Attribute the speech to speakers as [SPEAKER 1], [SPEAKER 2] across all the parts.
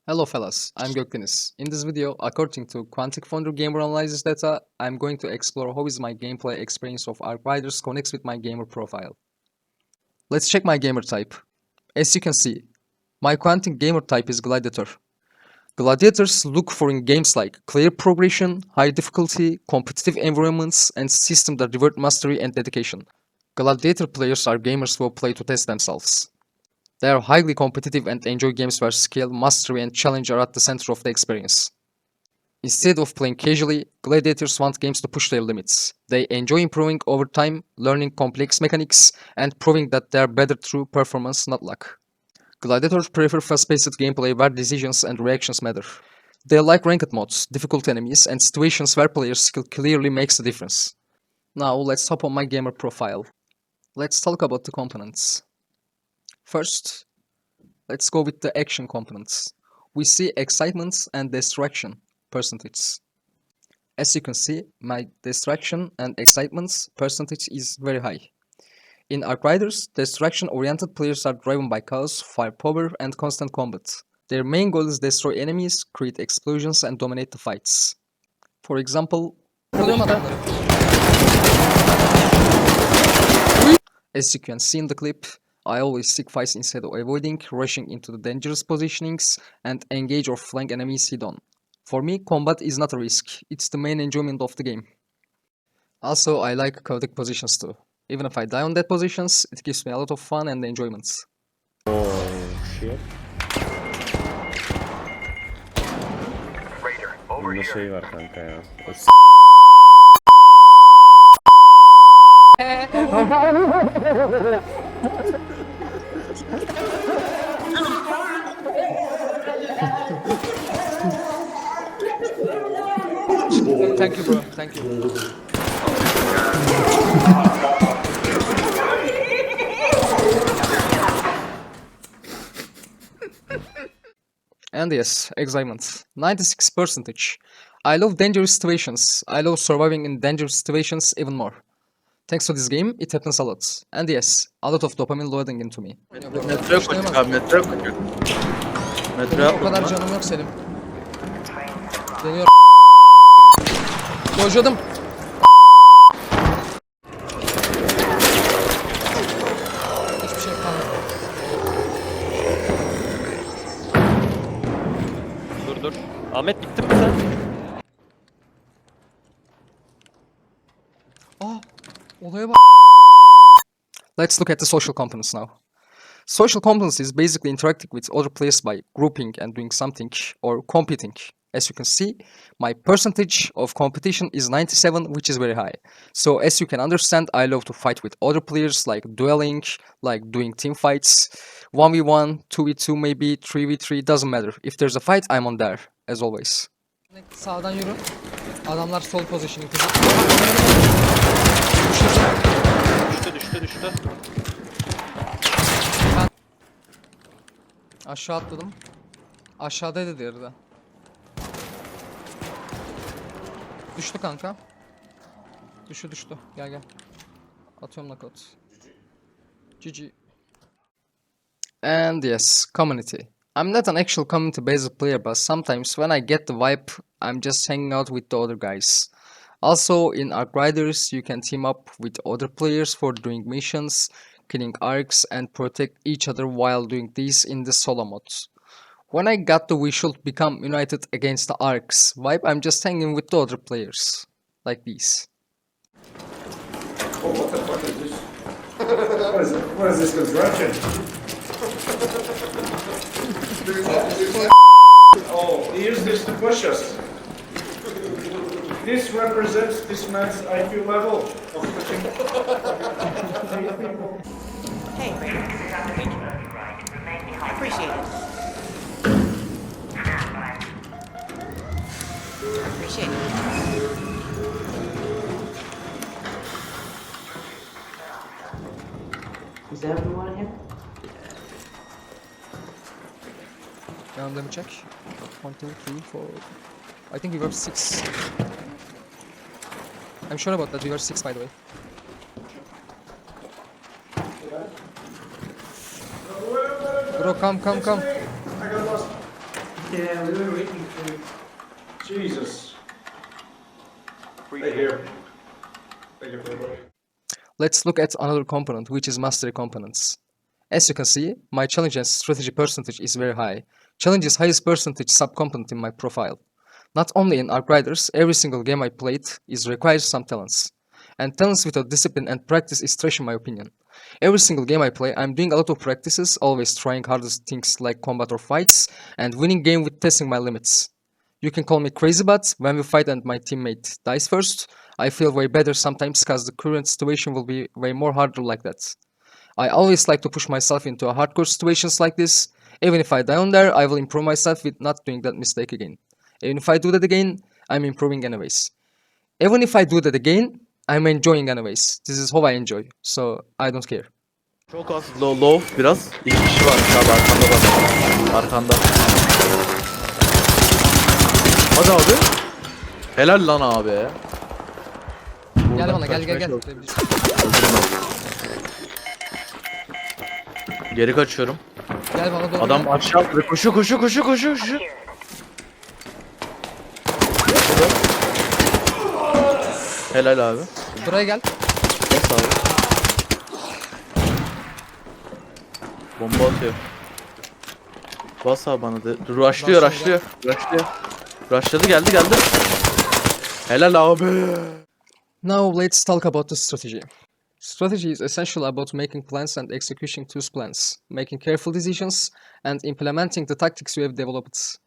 [SPEAKER 1] Hello fellas, I'm GOKDENIZ. In this video, according to Quantic Founder gamer analysis data, I'm going to explore how is my gameplay experience of Arc Riders connects with my gamer profile. Let's check my gamer type. As you can see, my Quantic gamer type is Gladiator. Gladiators look for in games like clear progression, high difficulty, competitive environments, and systems that reward mastery and dedication. Gladiator players are gamers who play to test themselves. They are highly competitive and enjoy games where skill, mastery, and challenge are at the center of the experience. Instead of playing casually, gladiators want games to push their limits. They enjoy improving over time, learning complex mechanics, and proving that they are better through performance, not luck. Gladiators prefer fast-paced gameplay where decisions and reactions matter. They like ranked modes, difficult enemies, and situations where players' skill clearly makes a difference. Now let's hop on my gamer profile. Let's talk about the components. First, let's go with the action components. We see excitement and distraction percentage. As you can see, my distraction and excitement percentage is very high. In Arc Riders, distraction-oriented players are driven by chaos, firepower, and constant combat. Their main goal is destroy enemies, create explosions, and dominate the fights. For example, as you can see in the clip, I always seek fights instead of avoiding, rushing into the dangerous positionings, and engage or flank enemies head on. For me, combat is not a risk, it's the main enjoyment of the game. Also, I like chaotic positions too. Even if I die on dead positions, it gives me a lot of fun and enjoyment.
[SPEAKER 2] Shit. Bunda şey var kanka ya.
[SPEAKER 1] Thank you bro, thank you. And yes, excitement. 96%. I love dangerous situations. I love surviving in dangerous situations even more. Thanks to this game, it happens a lot. And yes, a lot of dopamine loading into me.
[SPEAKER 3] Metroya koyduk abi, metroya koyduk. Metroya
[SPEAKER 1] O kadar
[SPEAKER 3] atladım
[SPEAKER 1] canım yok Selim. Deniyorum. Dojladım. Hiçbir şey kalmadı.
[SPEAKER 4] Dur. Ahmet gittin mi sen?
[SPEAKER 1] Olaya bak. Let's look at the social components now. Social components is basically interacting with other players by grouping and doing something or competing. As you can see, my percentage of competition is 97, which is very high. So as you can understand, I love to fight with other players, like dueling, like doing team fights, 1v1, 2v2 maybe, 3v3, doesn't matter. If there's a fight, I'm on there, as always. Sağdan yürü. Adamlar sol positioning.
[SPEAKER 4] Düştü.
[SPEAKER 1] Aşağı atladım. Aşağıdaydı diğeri de. Düştü kanka. Düştü. Gel. Atıyorum knockout. GG. And yes, community. I'm not an actual community-based player, but sometimes when I get the vibe, I'm just hanging out with the other guys. Also, in Arc Riders, you can team up with other players for doing missions, killing arcs, and protect each other while doing this in the solo modes. When I got the we should become united against the arcs vibe, I'm just hanging with the other players. Like these.
[SPEAKER 5] Oh, what the fuck is this? What is this construction? Oh, he used this to push us. This represents this man's IQ level of pushing.
[SPEAKER 6] Hey, Brady. Thank you. I appreciate it. Appreciate it. Is that what we want to hit?
[SPEAKER 1] Now let me check. 1, 2, 3, 4. I think we were 6. I'm sure about that. We were 6, by the way. Bro, come.
[SPEAKER 5] I got lost. Yeah, we were waiting for you. Jesus. Right here. Right here, playboy.
[SPEAKER 1] Let's look at another component, which is mastery components. As you can see, my challenge and strategy percentage is very high. Challenge is highest percentage subcomponent in my profile. Not only in Arc every single game I played requires some talents. And talents without discipline and practice is trash in my opinion. Every single game I play, I'm doing a lot of practices, always trying hardest things like combat or fights, and winning game with testing my limits. You can call me crazy, but when we fight and my teammate dies first, I feel way better sometimes cause the current situation will be way more harder like that. I always like to push myself into a hardcore situations like this. Even if I die on there, I will improve myself with not doing that mistake again. Even if I do that again, I'm improving anyways. Even if I do that again, I'm enjoying anyways. This is how I enjoy, so I don't care.
[SPEAKER 3] Çok az low biraz. İki kişi var abi arkanda bak. Arkanda. Hadi abi. Helal lan abi.
[SPEAKER 1] Gel
[SPEAKER 3] Buradan
[SPEAKER 1] bana gel
[SPEAKER 3] kaçmaya
[SPEAKER 1] gel.
[SPEAKER 3] çalışıyorum. Geri kaçıyorum.
[SPEAKER 1] Gel bana doğru.
[SPEAKER 3] Adam aşağı atladı. Koşu. Helal abi.
[SPEAKER 1] Buraya gel.
[SPEAKER 3] Bas abi. Bomba atıyor. Bas abi bana da. Rushlıyor. Rushladı geldi. Helal abi.
[SPEAKER 1] Now let's talk about the strategy. Strategy is essential about making plans and executing those plans, making careful decisions, and implementing the tactics you have developed.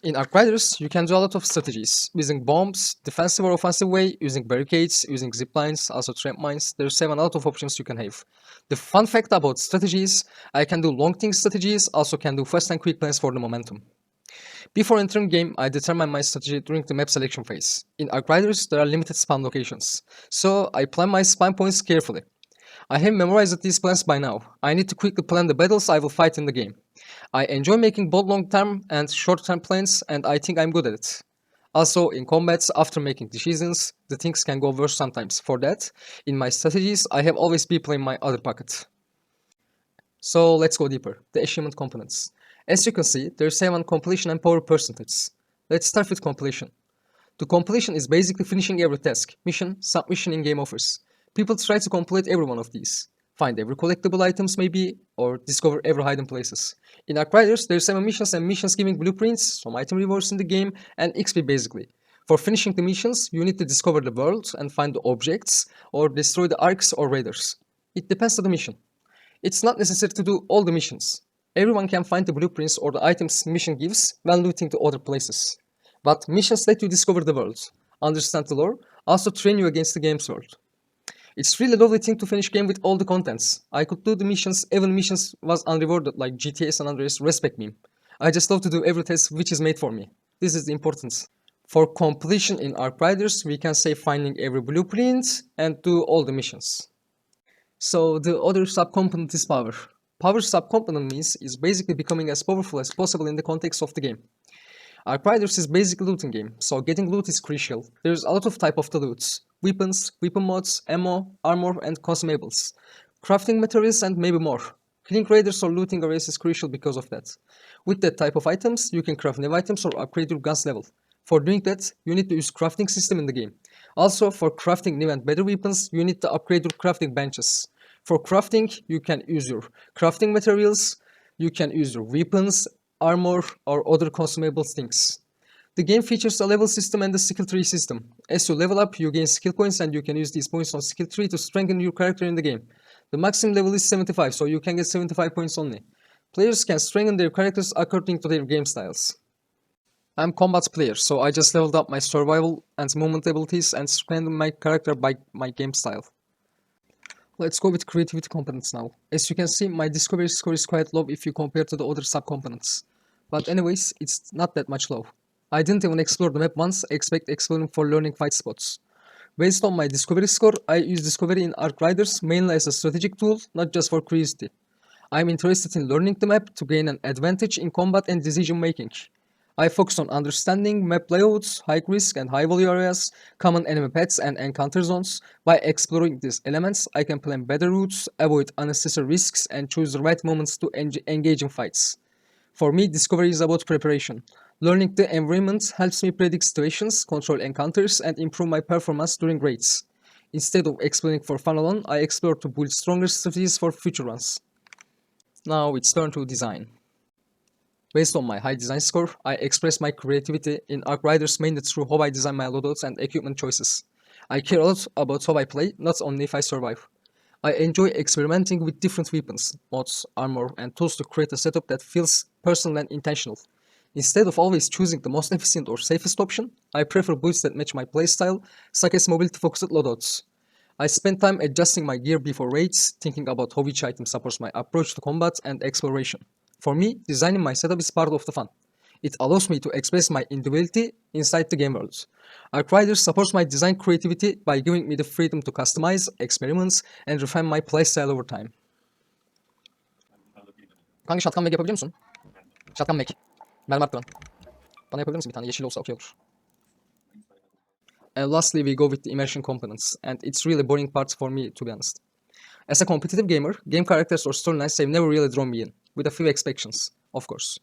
[SPEAKER 1] In Arc you can do a lot of strategies, using bombs, defensive or offensive way, using barricades, using zip lines, also trap mines. There's a lot of options you can have. The fun fact about strategies, I can do long thing strategies, also can do fast and quick plans for the momentum. Before entering game, I determine my strategy during the map selection phase. In Arc there are limited spawn locations, so I plan my spawn points carefully. I have memorized these plans by now. I need to quickly plan the battles I will fight in the game. I enjoy making both long-term and short-term plans, and I think I'm good at it. Also, in combats, after making decisions, the things can go worse sometimes. For that, in my strategies, I have always been playing my other pocket. So let's go deeper. The achievement components. As you can see, there's 7 completion and power percentage. Let's start with completion. The completion is basically finishing every task, mission, submission in game offers. People try to complete every one of these. Find every collectible items maybe, or discover every hidden places. In Arc there's 7 missions and missions giving blueprints, some item rewards in the game, and XP basically. For finishing the missions, you need to discover the world and find the objects, or destroy the arcs or raiders. It depends on the mission. It's not necessary to do all the missions. Everyone can find the blueprints or the items mission gives when looting to other places. But missions let you discover the world, understand the lore, also train you against the game's world. It's really lovely thing to finish game with all the contents. I could do the missions, even missions was unrewarded like GTA San Andreas respect meme. I just love to do every task which is made for me. This is the importance. For completion in Arc we can say finding every blueprint and do all the missions. So the other subcomponent is power. Power subcomponent means is basically becoming as powerful as possible in the context of the game. Arc is basically looting game, so getting loot is crucial. There's a lot of type of the loots. Weapons, weapon mods, ammo, armor and consumables. Crafting materials and maybe more. Killing raiders or looting areas is crucial because of that. With that type of items, you can craft new items or upgrade your guns level. For doing that, you need to use crafting system in the game. Also, for crafting new and better weapons, you need to upgrade your crafting benches. For crafting, you can use your crafting materials, you can use your weapons, armor, or other consumable things. The game features a level system and a skill tree system. As you level up, you gain skill points and you can use these points on skill tree to strengthen your character in the game. The maximum level is 75, so you can get 75 points only. Players can strengthen their characters according to their game styles. I'm combat player, so I just leveled up my survival and movement abilities and strengthened my character by my game style. Let's go with creativity components now. As you can see, my discovery score is quite low if you compare to the other subcomponents. But anyways, it's not that much low. I didn't even explore the map once, I expect exploring for learning fight spots. Based on my discovery score, I use discovery in Arc mainly as a strategic tool, not just for curiosity. I'm interested in learning the map to gain an advantage in combat and decision making. I focus on understanding map layouts, high risk and high value areas, common enemy paths and encounter zones. By exploring these elements, I can plan better routes, avoid unnecessary risks and choose the right moments to engage in fights. For me, discovery is about preparation. Learning the environment helps me predict situations, control encounters, and improve my performance during raids. Instead of exploring for fun alone, I explore to build stronger strategies for future runs. Now it's turn to design. Based on my high design score, I express my creativity in Arc Riders mainly through how I design my loadouts and equipment choices. I care a lot about how I play, not only if I survive. I enjoy experimenting with different weapons, mods, armor, and tools to create a setup that feels personal and intentional. Instead of always choosing the most efficient or safest option, I prefer builds that match my playstyle, such as mobility-focused loadouts. I spend time adjusting my gear before raids, thinking about how each item supports my approach to combat and exploration. For me, designing my setup is part of the fun. It allows me to express my individuality inside the game world. Arc Riders supports my design creativity by giving me the freedom to customize, experiment, and refine my playstyle over time. Kanka shotgun mag yapabiliyor musun? Shotgun mag. Mermi attı ben. Bana yapabilir misin bir tane? Yeşil olsa okey olur. And lastly, we go with the immersion components, and it's really boring part for me, to be honest. As a competitive gamer, game characters or storylines have never really drawn me in, with a few exceptions, of course.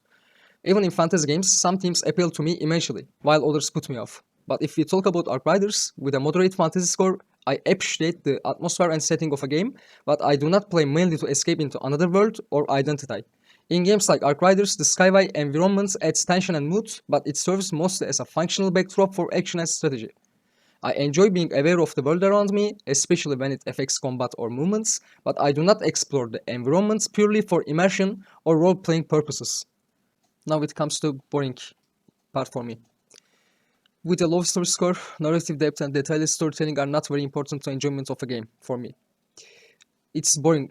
[SPEAKER 1] Even in fantasy games, some themes appeal to me immensely, while others put me off. But if we talk about Arc Riders, with a moderate fantasy score, I appreciate the atmosphere and setting of a game, but I do not play mainly to escape into another world or identity. In games like Arc Riders, the Skyway environment adds tension and mood, but it serves mostly as a functional backdrop for action and strategy. I enjoy being aware of the world around me, especially when it affects combat or movements, but I do not explore the environment purely for immersion or role-playing purposes. Now it comes to boring part for me. With a low story score, narrative depth and detailed storytelling are not very important to enjoyment of a game for me. It's boring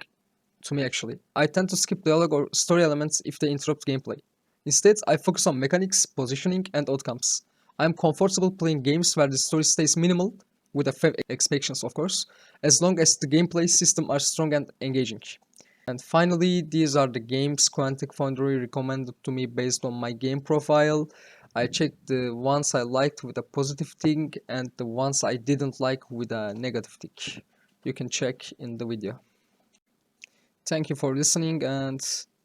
[SPEAKER 1] to me actually. I tend to skip dialogue or story elements if they interrupt gameplay. Instead, I focus on mechanics, positioning, and outcomes. I am comfortable playing games where the story stays minimal, with a few exceptions of course, as long as the gameplay system are strong and engaging. And finally, these are the games Quantic Foundry recommended to me based on my game profile. I checked the ones I liked with a positive thing and the ones I didn't like with a negative thing. You can check in the video. Thank you for listening and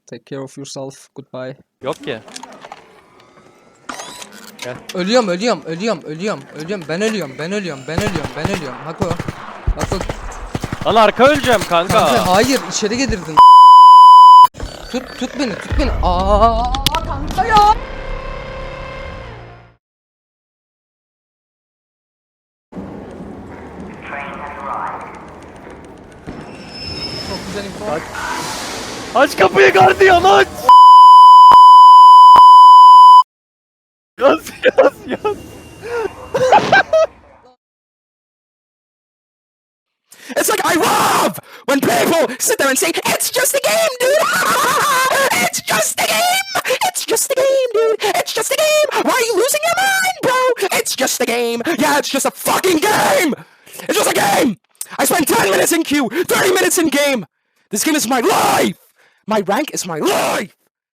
[SPEAKER 1] take care of yourself. Goodbye.
[SPEAKER 4] Yok ki.
[SPEAKER 1] Ölüyorum. Ben ölüyorum. Hako.
[SPEAKER 4] Lan arka öleceğim kanka.
[SPEAKER 1] Kanka hayır, içeri gelirdin. Tut beni. Kanka ya. Çok güzel info.
[SPEAKER 4] Aç kapıyı gardiyan aç. Yaz.
[SPEAKER 7] It's like I love when people sit there and say, it's just a game, dude! It's just a game! It's just a game, dude! It's just a game! Why are you losing your mind, bro? It's just a game! Yeah, it's just a fucking game! It's just a game! I spent 10 minutes in queue, 30 minutes in game! This game is my life! My rank is my life!